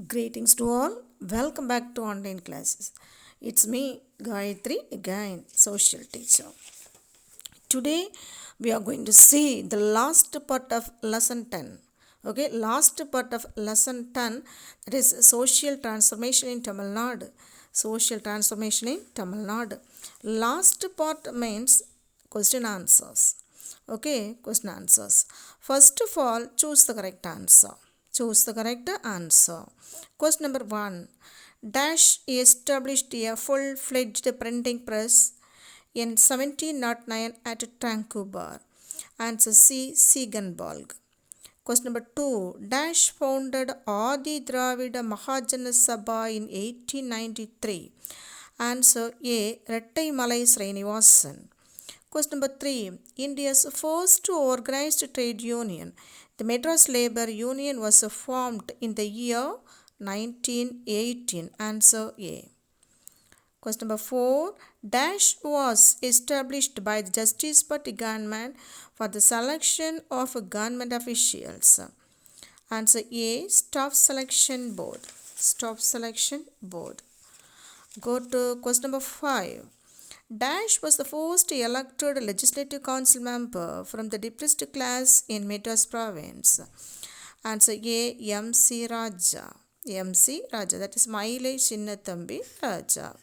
Greetings to all. Welcome back to online classes. It's me, Gayatri, again, social teacher. Today we are going to see the last part of lesson 10. Okay, last part of lesson 10, that is social transformation in Tamil Nadu. Social transformation in Tamil Nadu. Last part means question answers. Okay, question answers. First of all, choose the correct answer. Choose the correct answer. Question number 1. Dash established a full-fledged printing press in 1709 at Tranquebar. Answer C. Siegenbalg. Question number 2. Dash founded Adi Dravida Mahajana Sabha in 1893. Answer A. Rettai Malai Srinivasan. Question number 3. India's first organized trade union, the Madras Labour Union, was formed in the year 1918. Answer A. Question number 4. Dash was established by the Justice Party government for the selection of government officials. Answer A. Staff Selection Board. Staff Selection Board. Go to question number 5. Dash was the first elected legislative council member from the depressed class in Madras province. Answer A. M.C. Raja. M.C. Raja, that is Mailai Chinnathambi Raja.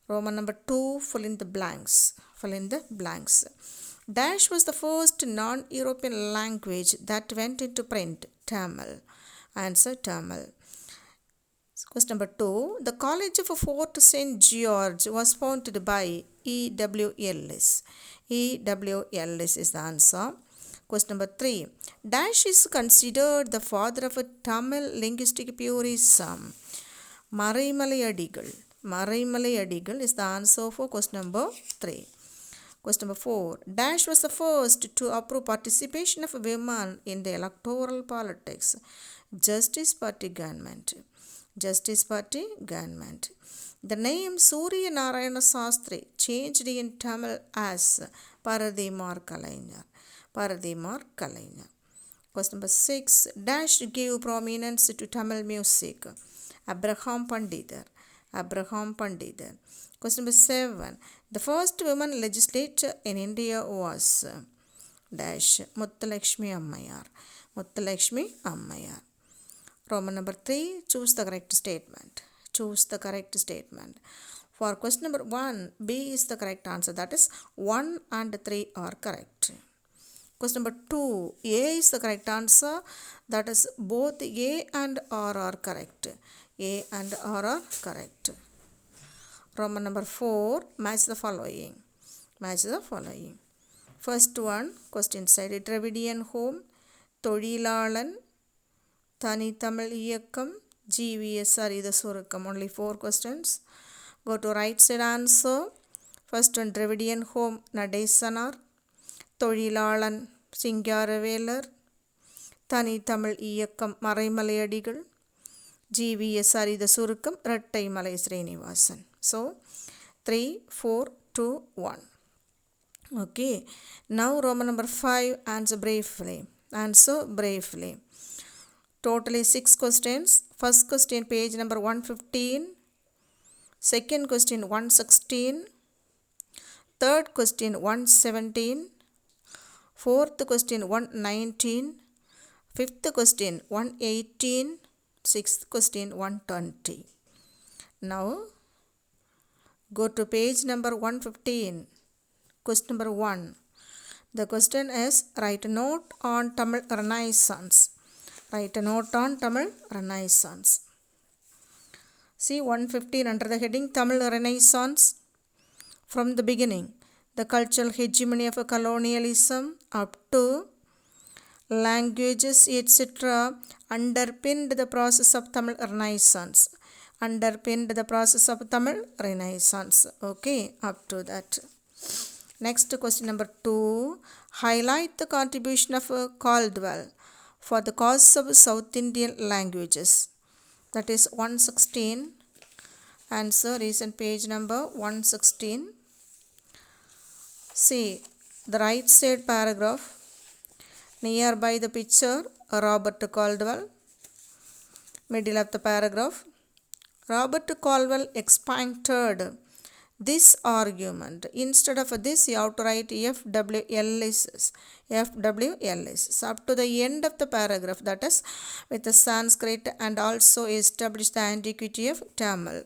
Roman number 2, fill in the blanks. Fill in the blanks. Dash was the first non-European language that went into print. Tamil. Answer Tamil. Question number 2. The College of Fort St. George was founded by E.W. Ellis. E.W. Ellis is the answer. Question number 3. Dash is considered the father of Tamil linguistic purism. Maraimalai Adigal. Maraimalai Adigal is the answer for question number 3. Question number 4. Dash was the first to approve participation of women in the electoral politics. Justice Party government. Justice Party government. The name Surya Narayana Sastri changed in Tamil as Paradhimar Kalainar. Paradhimar Kalainar. Question number 6. Dash gave prominence to Tamil music. Abraham Pandidar. Abraham Pandidar. Question number 7. The first woman legislator in India was Dash Muttulakshmi Ammayar. Muttulakshmi Ammayar. Roman number 3. Choose the correct statement. Choose the correct statement. For question number 1, B is the correct answer. That is 1 and 3 are correct. Question number 2, A is the correct answer. That is both A and R are correct. A and R are correct. Roman number 4, match the following. Match the following. First one, question side, Dravidian home, Tholilalan, Thani Tamil Iyakkam, GVSR is the Surukam. Only 4 questions. Go to right side answer. First one, Dravidian home, Nadesanar, Tholilalan, Singaravelar, Thani Tamil Iyakkam, Maraimalai Adigal, GVSR is the Surukam, Rettai Malai Srinivasan. So, 3, 4, 2, 1. Okay. Now, Roman number 5, answer briefly. Answer briefly. Totally 6 questions. First question, page number 115. Second question, 116. Third question, 117. Fourth question, 119. Fifth question, 118. Sixth question, 120. Now, go to page number 115. Question number 1. The question is, write a note on Tamil Renaissance. Write a note on Tamil Renaissance. See 115 under the heading Tamil Renaissance. From the beginning, the cultural hegemony of colonialism up to languages, etc., underpinned the process of Tamil Renaissance. Underpinned the process of Tamil Renaissance. Okay, up to that. Next question number 2. Highlight the contribution of Caldwell for the cause of South Indian languages. That is 116. Answer is on page number 116. See the right side paragraph. Nearby the picture, Robert Caldwell. Middle of the paragraph. Robert Colwell expanded this argument. Instead of this, you have to write FWLS. So up to the end of the paragraph, that is with the Sanskrit, and also establish the antiquity of Tamil.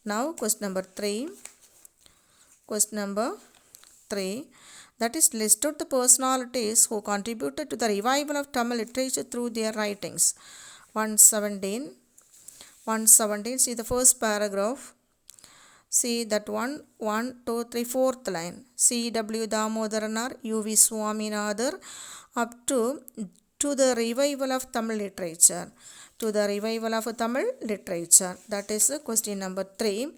Now question number 3. That is, list out the personalities who contributed to the revival of Tamil literature through their writings. 117. See the first paragraph. See that one, 2, 3, fourth line. C.W. Damodaranar, U.V. Swaminathan, up to the revival of Tamil literature. That is question number 3.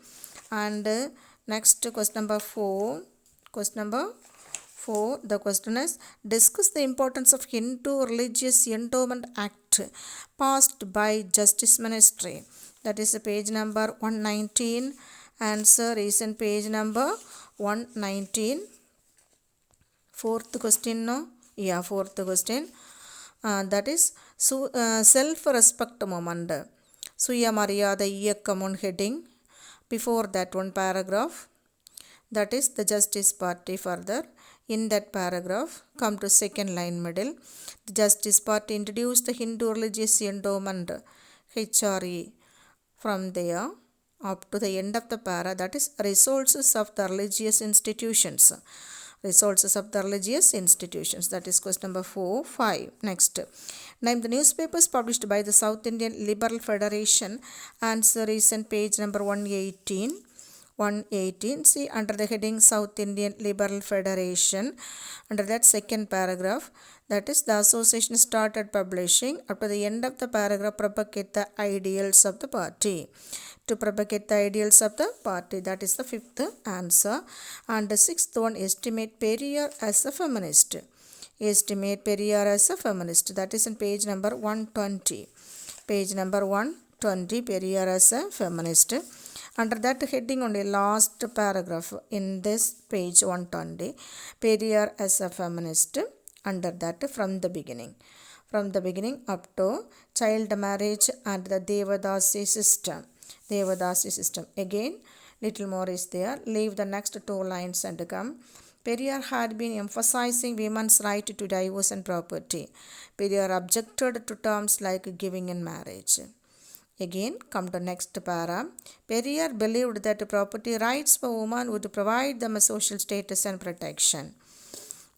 And next question number 4. The question is, discuss the importance of Hindu Religious Endowment Act passed by Justice Ministry. That is page number 119. Answer is in page number 119. Fourth question. That is self-respect movement. Suya Maryada Iyakkam on heading. Before that, one paragraph. That is the Justice Party. Further, in that paragraph, come to second line middle. The Justice Party introduced the Hindu Religious Endowment, HRE. From there up to the end of the para, that is resources of the religious institutions. That is question number 4, 5. Next, name the newspapers published by the South Indian Liberal Federation. Answer is in page number 118. See under the heading South Indian Liberal Federation, under that second paragraph, that is the association started publishing. Up to the end of the paragraph, propagate the ideals of the party. That is the fifth answer. And the sixth one, estimate Periyar as a feminist. That is in page number 120. Periyar as a feminist. Under that heading only, last paragraph in this page 120, Periyar as a feminist. Under that, from the beginning up to child marriage and the Devadasi system. Again, little more is there. Leave the next 2 lines and come. Periyar had been emphasizing women's right to divorce and property. Periyar objected to terms like giving in marriage. Again, come to next para. Periyar believed that property rights for women would provide them a social status and protection.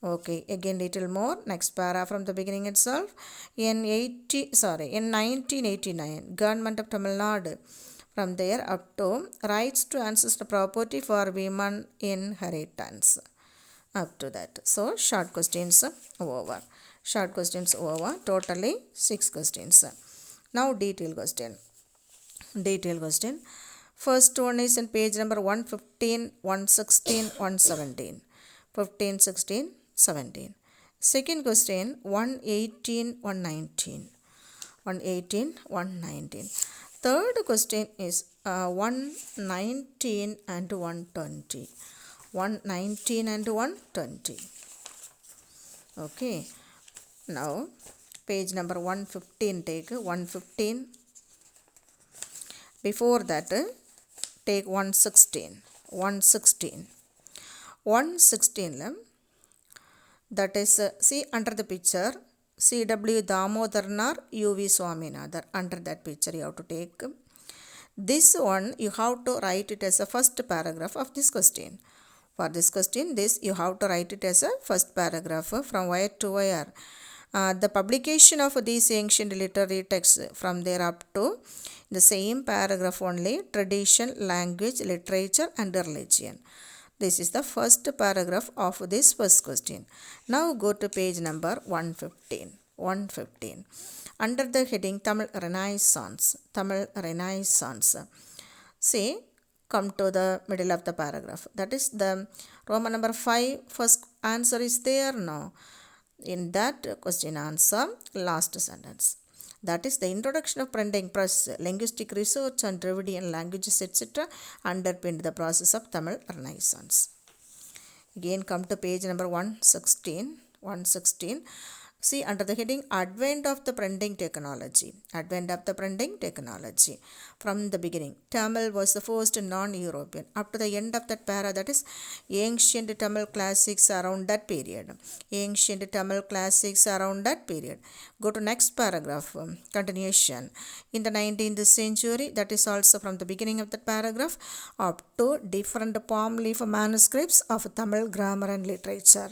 Okay, again little more. Next para from the beginning itself. In 1989, Government of Tamil Nadu. From there up to rights to ancestral property for women inheritance. Up to that. So, short questions over. Totally 6 questions. Now, detailed question. First one is in page number 115, 116, 117. 15, 16, 17. Second question, 118, 119. 119. Third question is 119 and 120. 119 and 120. Okay. Now, page number 115, take 115. Before that, take 116. 116, that is, see under the picture, C.W. Damodaranar, U.V. Swaminathan. Under that picture you have to take. This one you have to write it as a first paragraph of this question. For this question, you have to write it as a first paragraph from where to where. The publication of these ancient literary texts, from there up to the same paragraph only, tradition, language, literature and religion. This is the first paragraph of this first question. Now go to page number 115. Under the heading Tamil Renaissance. See, come to the middle of the paragraph. That is the Roman number 5. First answer is there now. In that question answer, last sentence. That is the introduction of printing press, linguistic research and Dravidian languages, etc. underpinned the process of Tamil Renaissance. Again come to page number 116. See, under the heading Advent of the Printing Technology. Advent of the Printing Technology. From the beginning, Tamil was the first non-European. Up to the end of that para, that is ancient Tamil classics around that period. Ancient Tamil classics around that period. Go to next paragraph. Continuation. In the 19th century, that is also from the beginning of that paragraph, up to different palm leaf manuscripts of Tamil grammar and literature.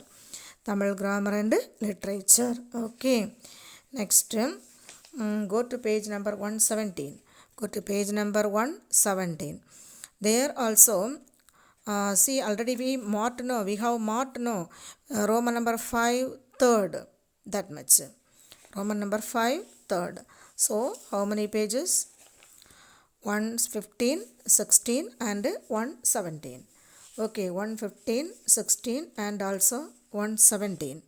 Tamil grammar and literature. Okay. Next, go to page number 117. Go to page number 117. There also, see, already we have marked Roman number 5 third, that much. Roman number 5 third. So, how many pages? 115, 16 and 117. Okay, 115, 16 and also 117.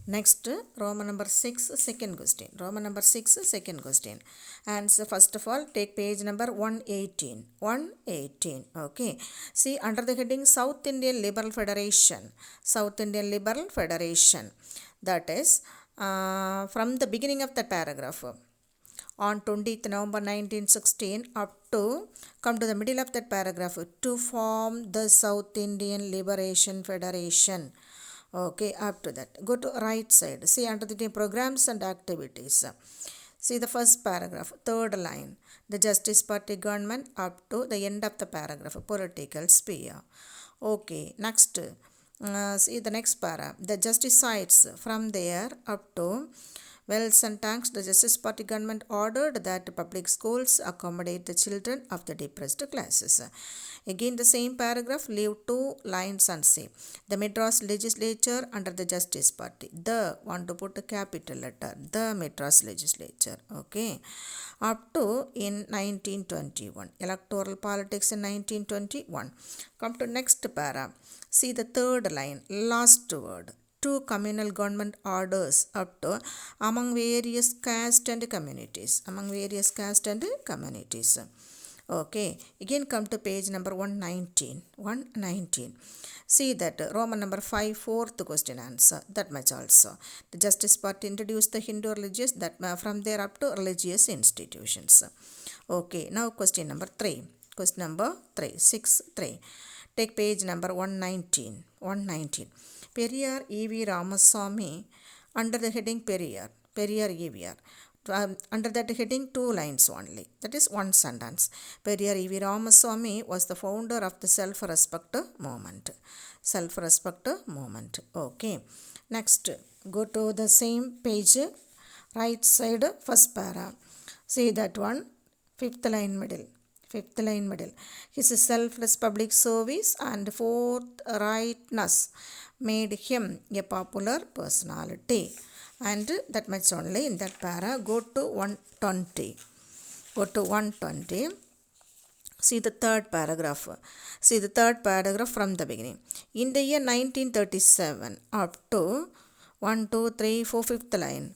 Next, Roman number 6, second question. Roman number 6, second question. Answer, first of all, take page number 118. 118. Okay. See, under the heading South Indian Liberal Federation. South Indian Liberal Federation. That is, from the beginning of the paragraph. On 20th November 1916 up to, come to the middle of that paragraph, to form the South Indian Liberation Federation. Okay, up to that. Go to right side. See, under the programs and activities. See the first paragraph, third line. The Justice Party government up to the end of the paragraph, political sphere. Okay, next. See the next para. The Justicides from there up to, well, thanks, the Justice Party government ordered that public schools accommodate the children of the depressed classes. Again, the same paragraph, leave 2 lines and say, the Madras legislature under the Justice Party. The, want to put a capital letter, the Madras legislature. Okay. Up to in 1921. Electoral politics in 1921. Come to next para. See the third line, last word. 2 communal government orders up to among various caste and communities. Among various caste and communities. Okay. Again come to page number 119. 119. See that Roman number 5 fourth question answer. That much also. The Justice Party introduced the Hindu religious, that from there up to religious institutions. Okay. Now question number 3. Question number 3. 6, 3. Take page number 119. 119. Periyar E.V. Ramaswamy under the heading Periyar. Periyar E.V. Under that heading 2 lines only. That is one sentence. Periyar E.V. Ramaswamy was the founder of the self-respect movement. Self-respect movement. Okay. Next, go to the same page, right side, first para. See that one, fifth line middle. Fifth line middle. His selfless public service and forthrightness made him a popular personality. And that much only in that para. Go to 120. Go to 120. See the third paragraph. See the third paragraph from the beginning. In the year 1937 up to 1, 2, 3, 4, fifth line,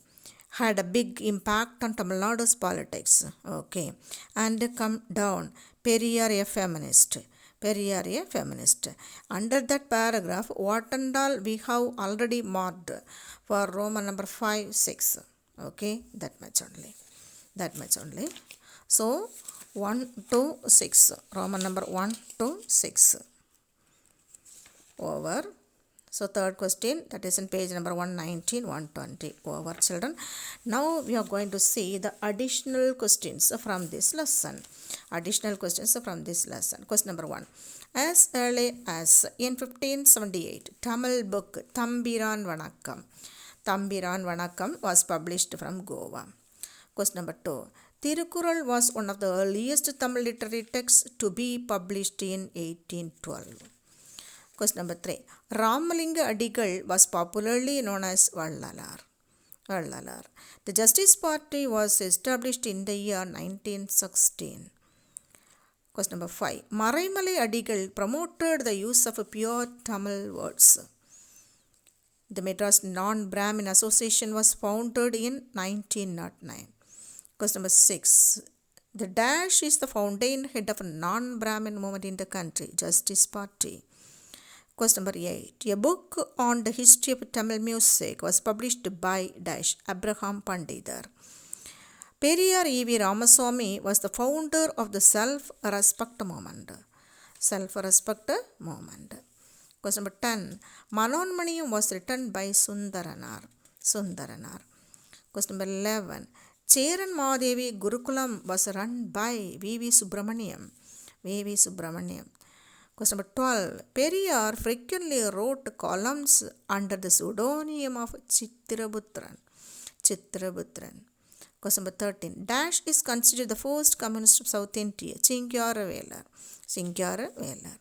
had a big impact on Tamil Nadu's politics. Okay. And come down. Periyar a feminist. Periyar a feminist. Under that paragraph, what and all we have already marked for Roman number 5, 6. Okay. That much only. That much only. So, 1 to 6. Roman number 1 to 6. Over. So, third question, that is in page number 119, 120. Over, children. Now, we are going to see the additional questions from this lesson. Additional questions from this lesson. Question number 1. As early as in 1578, Tamil book Thambiran Vanakkam. Thambiran Vanakkam was published from Goa. Question number 2. Tirukkural was one of the earliest Tamil literary texts to be published in 1812. Question number 3. Ramalinga Adigal was popularly known as Vallalar. Vallalar. The Justice Party was established in the year 1916. Question number 5. Maraimalai Adigal promoted the use of pure Tamil words. The Madras Non-Brahmin Association was founded in 1909. Question number 6. The Dash is the fountain head of a non-Brahmin movement in the country, Justice Party. Question number 8. A book on the history of Tamil music was published by dash Abraham Pandidar. Periyar E.V. Ramaswamy was the founder of the self-respect movement. Self-respect movement. Question number 10. Manonmaniyam was written by Sundaranar. Sundaranar. Question number 11. Cheran Mahadevi Gurukulam was run by V.V. Subramaniam. V.V. Subramaniam. Question number 12. Periyar frequently wrote columns under the pseudonym of Chittirabutran. Chittirabutran. Question number 13. Dash is considered the first communist of South India. Chingyara Velar. Chingyara Velar.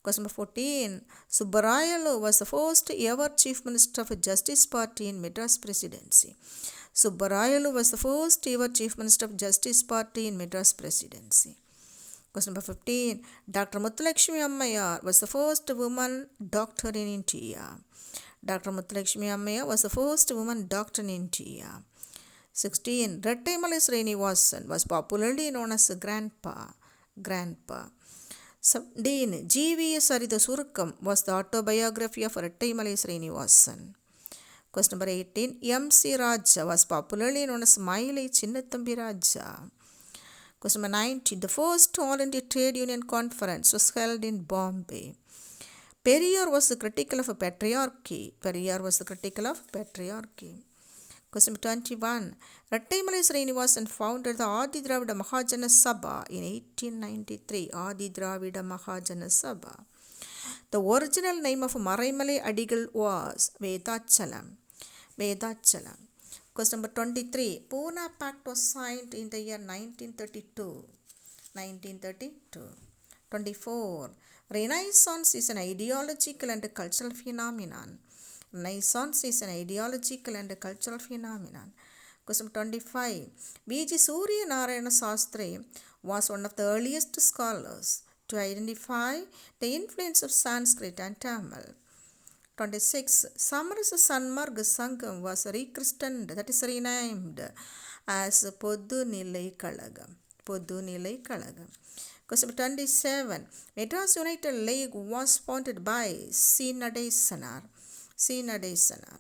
Question number 14. Subbarayalu was the first ever Chief Minister of Justice Party in Madras Presidency. Subbarayalu was the first ever Chief Minister of Justice Party in Madras Presidency. Question number 15. Dr. Muthulakshmi Ammayar was the first woman doctor in India. Dr. Muthulakshmi Ammayar was the first woman doctor in India. 16. Rettai Srinivasan was popularly known as Grandpa. Grandpa. 17. G.V.S. Sarida Surukam was the autobiography of Rettai Srinivasan. Question number 18. M.C. Raja was popularly known as Mailai Chinnathambi Raja. Question number 19. The first All India Trade Union Conference was held in Bombay. Periyar was critical of patriarchy. Periyar was critical of patriarchy. Question number 21. Rettai Srinivasan founded the Adi Dravida Mahajana Sabha in 1893. Adi Dravida Mahajana Sabha. The original name of Maraimalai Adigal was Vedachalam. Vedachalam. Question number 23. Pune Pact was signed in the year 1932. 1932. 24. Renaissance is an ideological and cultural phenomenon. Renaissance is an ideological and cultural phenomenon. Question 25. V.G. Surya Narayana Sastri was one of the earliest scholars to identify the influence of Sanskrit and Tamil. 26. Samarasa Sanmarg Sangam was rechristened, that is renamed as Poddu Nilai Kalagam. Poddu Nilai Kalagam. Question 27. Madras United League was founded by C. Nadesanar. C. Nadesanar.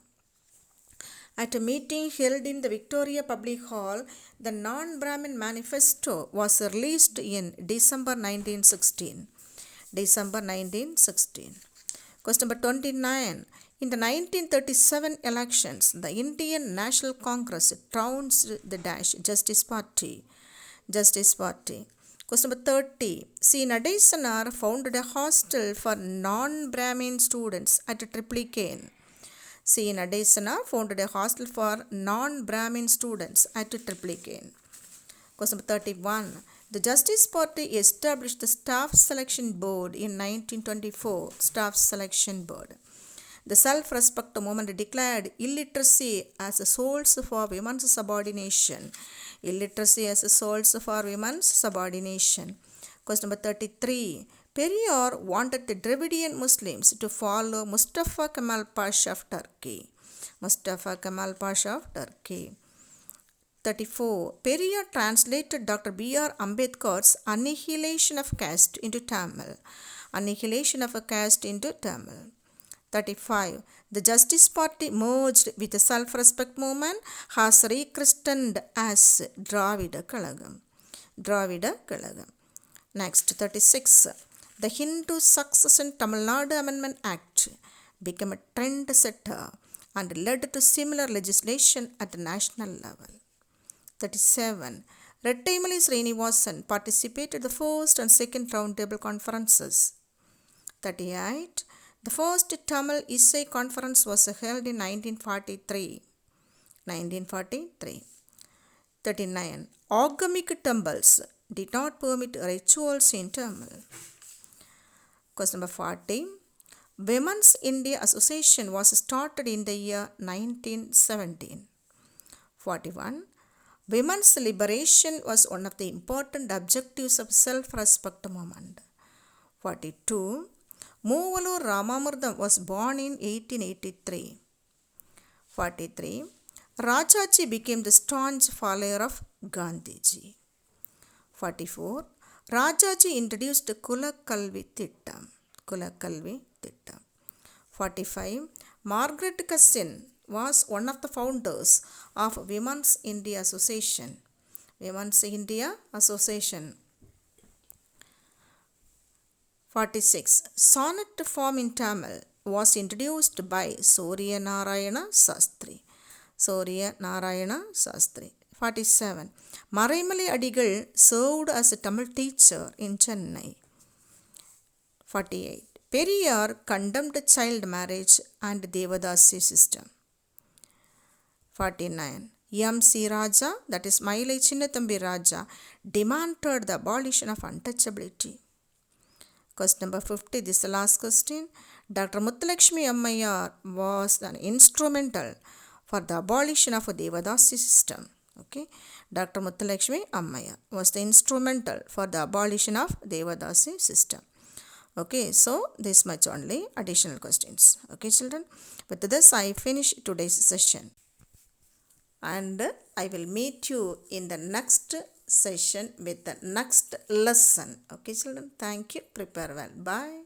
At a meeting held in the Victoria Public Hall, the Non-Brahmin Manifesto was released in December 1916. December 1916. Question number 29. In the 1937 elections, the Indian National Congress trounced the dash Justice Party. Justice Party. Question number 30. C. Nadesanar founded a hostel for non-Brahmin students at Triplicane. C. Nadesanar founded a hostel for non-Brahmin students at Triplicane. Question number 31. The Justice Party established the Staff Selection Board in 1924. Staff Selection Board. The self-respect movement declared illiteracy as a source for women's subordination. Illiteracy as a source for women's subordination. Question number 33. Periyar wanted the Dravidian Muslims to follow Mustafa Kemal Pasha of Turkey. Mustafa Kemal Pasha of Turkey. 34. Periyar translated Dr. B.R. Ambedkar's Annihilation of Caste into Tamil. Annihilation of a Caste into Tamil. 35. The Justice Party merged with the self-respect movement, has rechristened as Dravida Kalagam. Dravida Kalagam. Next, 36. The Hindu Succession Tamil Nadu Amendment Act became a trend setter and led to similar legislation at the national level. 37. Rettai Srinivasan participated in the first and second roundtable conferences. 38. The first Tamil Essay Conference was held in 1943. 1943. 39. Agamic temples did not permit rituals in Tamil. Question number 40. Women's India Association was started in the year 1917. 41. Women's liberation was one of the important objectives of self-respect movement. 42. Moovalur Ramamurdam was born in 1883. 43. Rajaji became the staunch follower of Gandhiji. 44. Rajaji introduced Kulakalvi Thittam. Kulakalvi Thittam. 45. Margaret Cassin was one of the founders of Women's India Association. Women's India Association. 46. Sonnet form in Tamil was introduced by Surya Narayana Sastri. Surya Narayana Sastri. 47. Maraimalai Adigal served as a Tamil teacher in Chennai. 48. Periyar condemned child marriage and Devadasi system. 49. M.C. Raja, that is Mailai Chinnathambi Raja, demanded the abolition of untouchability. Question number 50, this is the last question. Dr. Muthulakshmi Ammayar was an instrumental for the abolition of a Devadasi system. Okay, Dr. Muthulakshmi Ammayar was the instrumental for the abolition of Devadasi system. Okay, so this much only additional questions. Okay, children, with this I finish today's session, and I will meet you in the next session with the next lesson. Okay, children, thank you. Prepare well. Bye.